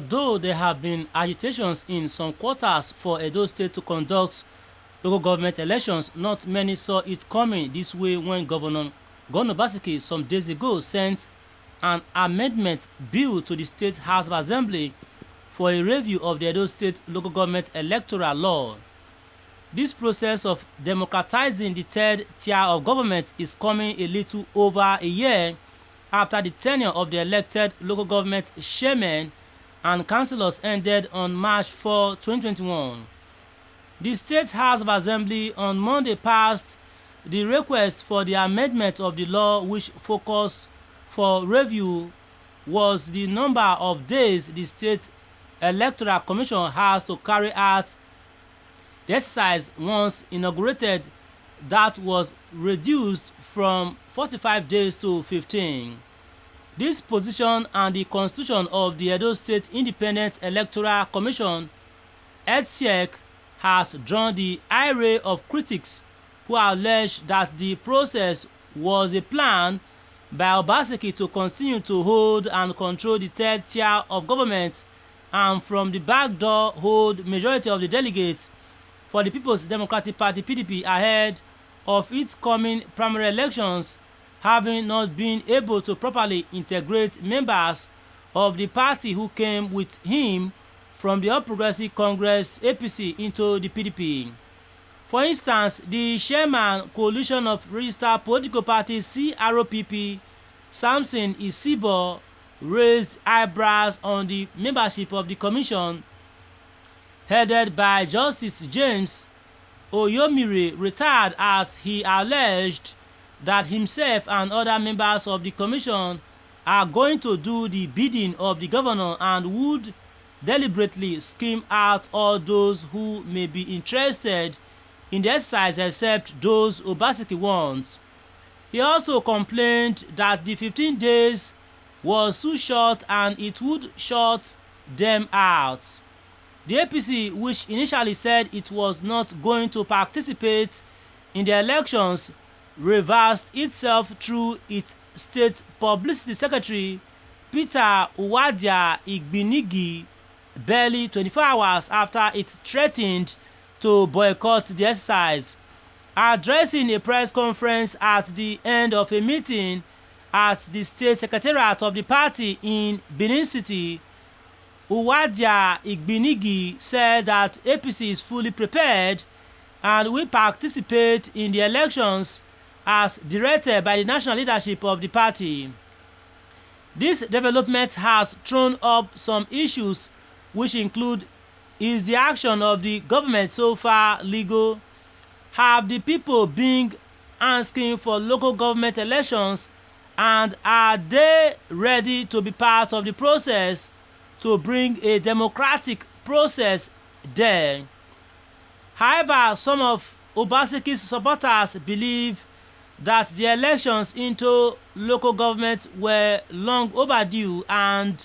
Although there have been agitations in some quarters for Edo State to conduct local government elections, not many saw it coming this way when Governor Obaseki some days ago sent an amendment bill to the State House of Assembly for a review of the Edo State local government electoral law. This process of democratizing the third tier of government is coming a little over a year after the tenure of the elected local government chairmen and councillors ended on March 4, 2021. The State House of Assembly on Monday passed the request for the amendment of the law, which focus for review was the number of days the State Electoral Commission has to carry out the exercise once inaugurated. That was reduced from 45 days to 15. This position and the constitution of the Edo State Independent Electoral Commission (EDSEC) has drawn the ire of critics who allege that the process was a plan by Obaseki to continue to hold and control the third tier of government and from the back door hold majority of the delegates for the People's Democratic Party (PDP) ahead of its coming primary elections, having not been able to properly integrate members of the party who came with him from the All Progressive Congress (APC) into the PDP. For instance, the chairman coalition of registered political parties CROPP, Samson Isibo, raised eyebrows on the membership of the commission headed by Justice James Oyomire, retired, as he alleged that himself and other members of the commission are going to do the bidding of the governor and would deliberately scheme out all those who may be interested in the exercise except those Obaseki wants. He also complained that the 15 days was too short and it would shut them out. The APC, which initially said it was not going to participate in the elections, reversed itself through its state publicity secretary Peter Uwadia Igbinigi barely 24 hours after it threatened to boycott the exercise. Addressing a press conference at the end of a meeting at the state secretariat of the party in Benin City, Uwadia Igbinigi said that APC is fully prepared and will participate in the elections as directed by the national leadership of the party. This development has thrown up some issues, which include: is the action of the government so far legal? Have the people been asking for local government elections, and are they ready to be part of the process to bring a democratic process there? However, some of Obaseki's supporters believe that the elections into local government were long overdue and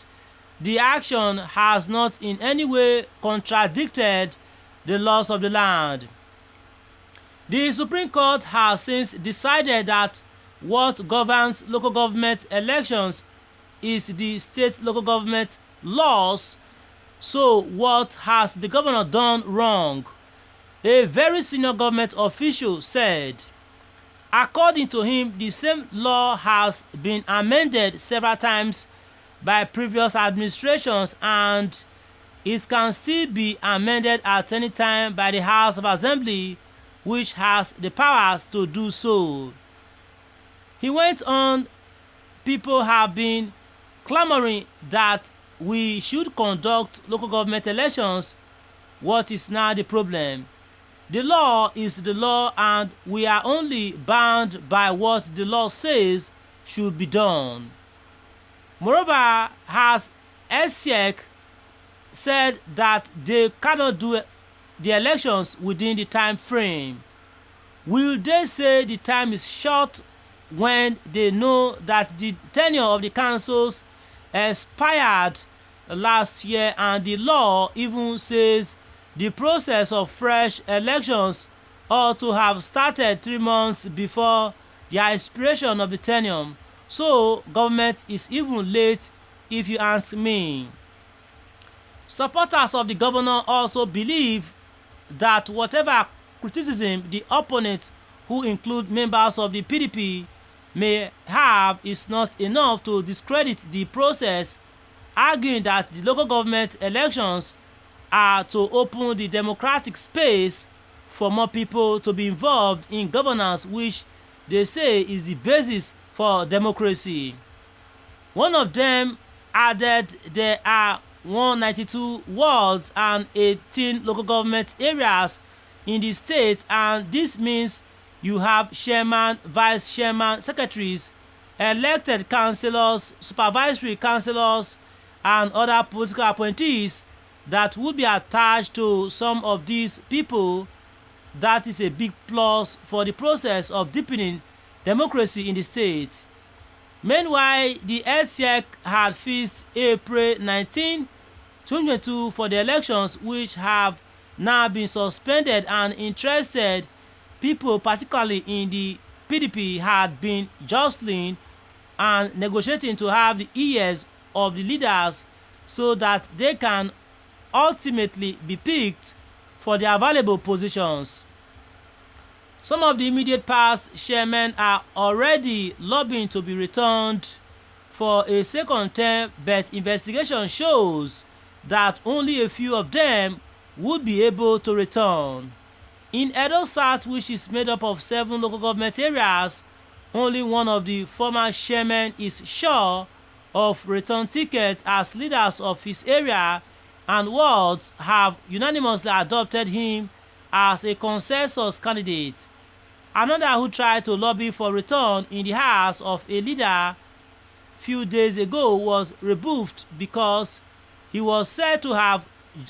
the action has not in any way contradicted the laws of the land. The Supreme Court has since decided that what governs local government elections is the state local government laws. So what has the governor done wrong? A very senior government official said. According to him, the same law has been amended several times by previous administrations and it can still be amended at any time by the House of Assembly, which has the powers to do so. He went on, people have been clamoring that we should conduct local government elections. What is now the problem? The law is the law and we are only bound by what the law says should be done. Moreover, has EDSEC said that they cannot do the elections within the time frame. Will they say the time is short when they know that the tenure of the councils expired last year and the law even says the process of fresh elections ought to have started 3 months before the expiration of the tenure? So government is even late if you ask me. Supporters of the governor also believe that whatever criticism the opponent, who include members of the PDP, may have is not enough to discredit the process, arguing that the local government elections are to open the democratic space for more people to be involved in governance, which they say is the basis for democracy. One of them added there are 192 wards and 18 local government areas in the state, and this means you have chairman, vice chairman, secretaries, elected councillors, supervisory councillors, and other political appointees that would be attached to some of these people. That is a big plus for the process of deepening democracy in the state. Meanwhile, the LCEC had fixed April 19, 2022 for the elections, which have now been suspended, and interested people, particularly in the PDP, had been jostling and negotiating to have the ears of the leaders so that they can ultimately be picked for the available positions. Some of the immediate past chairmen are already lobbying to be returned for a second term, but investigation shows that only a few of them would be able to return. In Edo South, which is made up of 7 local government areas, only one of the former chairmen is sure of return ticket, as leaders of his area and wards have unanimously adopted him as a consensus candidate. Another who tried to lobby for return in the house of a leader few days ago was rebuffed because he was said to have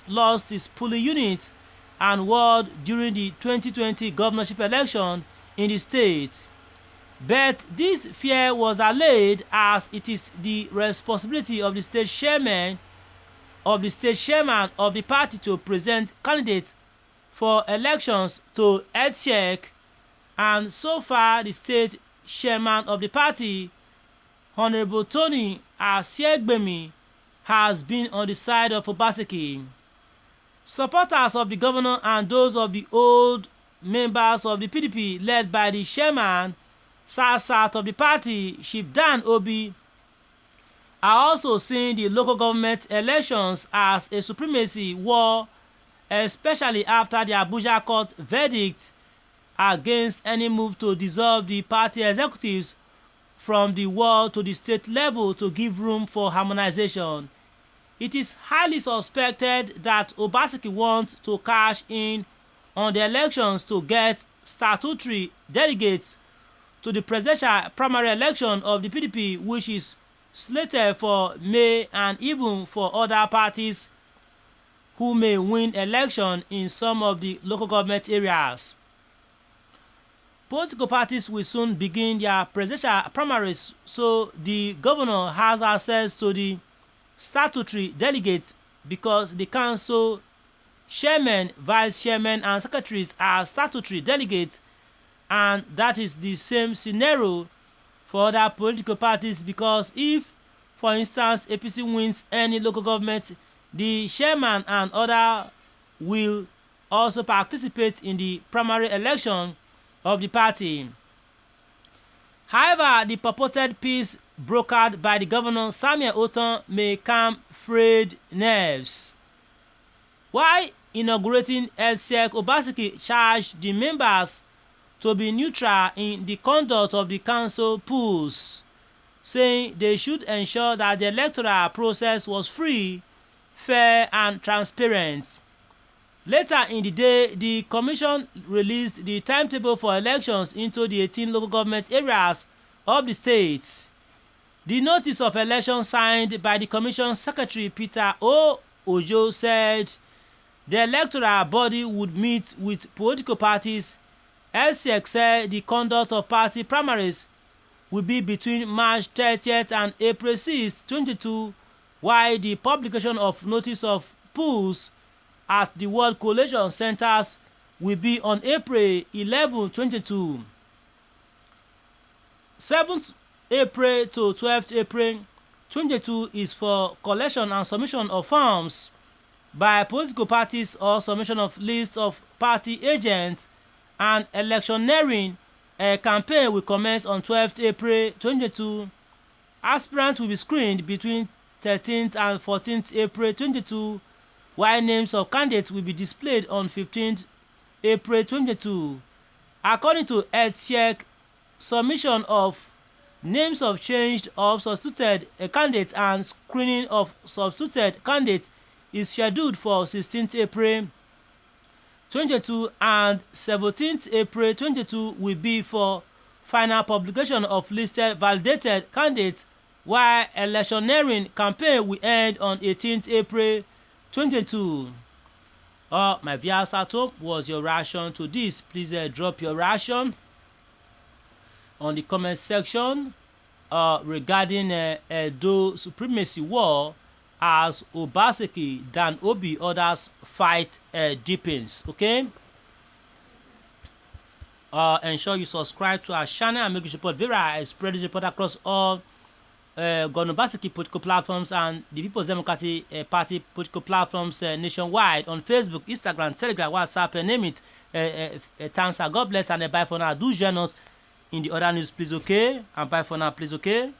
lost his polling unit and ward during the 2020 governorship election in the state. But this fear was allayed, as it is the responsibility of the state chairman of the party to present candidates for elections to LCEC, and so far the state chairman of the party, Honorable Tony Asiegbemi, has been on the side of Obaseki. Supporters of the governor and those of the old members of the PDP, led by the chairman South of the party, Chief Dan Obih, are also seeing the local government elections as a supremacy war, especially after the Abuja court verdict against any move to dissolve the party executives from the ward to the state level to give room for harmonization. It is highly suspected that Obaseki wants to cash in on the elections to get statutory delegates to the presidential primary election of the PDP, which is slated for May, and even for other parties who may win election in some of the local government areas. Political parties will soon begin their presidential primaries, so the governor has access to the statutory delegates because the council chairman, vice chairman, and secretaries are statutory delegates, and that is the same scenario for other political parties, because if, for instance, APC wins any local government, the chairman and other will also participate in the primary election of the party. However, the purported peace brokered by the governor Samuel Oton may calm frayed nerves. While inaugurating LCEC, Obaseki charged the members to be neutral in the conduct of the council polls, saying they should ensure that the electoral process was free, fair, and transparent. Later in the day, the commission released the timetable for elections into the 18 local government areas of the state. The notice of election, signed by the commission secretary Peter O. Ojo, said the electoral body would meet with political parties. LCEC said the conduct of party primaries will be between March 30th and April 6, 2022, while the publication of notice of polls at the World Collation Centers will be on April 11, 2022. 7th April to 12th April 2022 is for collection and submission of forms by political parties or submission of list of party agents. An electioneering campaign will commence on 12th April 2022. Aspirants will be screened between 13th and 14th April 2022, while names of candidates will be displayed on 15th April 2022. According to EdSec, submission of names of changed or substituted candidates and screening of substituted candidates is scheduled for 16th April 2022, and 17th April 2022 will be for final publication of listed validated candidates, while electioneering campaign will end on 18th April 2022. My viewers at home, was your reaction to this? Please drop your reaction on the comment section regarding Edo supremacy war as Obaseki than Obih others fight deepens. Okay, ensure you subscribe to our channel and make this report viral. Spread this report across all Governor Obaseki political platforms and the People's Democratic Party political platforms nationwide on Facebook, Instagram, Telegram, WhatsApp, name it. Thanks, God bless, and bye for now. Do join us in the other news, please, okay? And bye for now, please, okay?